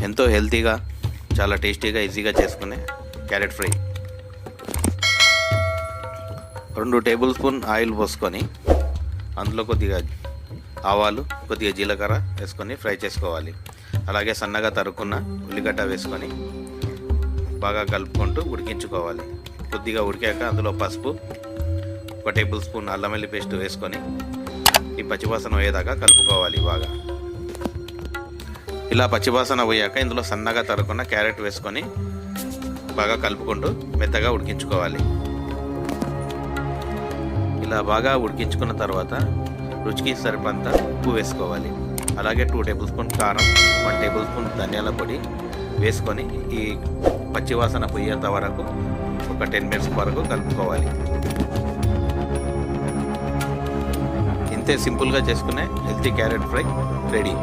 ఎంతో హెల్తీగా చాలా టేస్టీగా ఈజీగా చేసుకునే carrot fry. 2 table spoon oil పోసుకొని అందులో కొద్దిగా ఆవాలు, కొద్దిగా జీలకర్ర వేసుకొని ఫ్రై చేసుకోవాలి. అలాగే సన్నగా తరుక్కున్న ఉల్లిగడ్డ వేసుకొని బాగా కలుపుకుంటూ ఉడికించుకోవాలి. కొద్దిగా ఉడికాక అందులో పసుపు, 1 టేబుల్ స్పూన్ అల్లం వెల్లుల్లి పేస్ట్ వేసుకొని ఈ పచ్చివాసన పోయేదాకా కలుపుకోవాలి బాగా. ఇలా పచ్చివాసన పోయాక ఇందులో సన్నగా తరుక్కున్న క్యారెట్ వేసుకొని బాగా కలుపుకుంటూ మెత్తగా ఉడికించుకోవాలి. ఇలా బాగా ఉడికించుకున్న తర్వాత రుచికి సరిపడంత ఉప్పు వేసుకోవాలి. అలాగే 2 టేబుల్ స్పూన్ కారం, 1 టేబుల్ స్పూన్ ధనియాల పొడి వేసుకొని ఈ పచ్చివాసన పోయేంత వరకు ఒక 10 మినిట్స్ వరకు కలుపుకోవాలి. ఇంతే సింపుల్గా చేసుకునే హెల్తీ క్యారెట్ ఫ్రై రెడీ.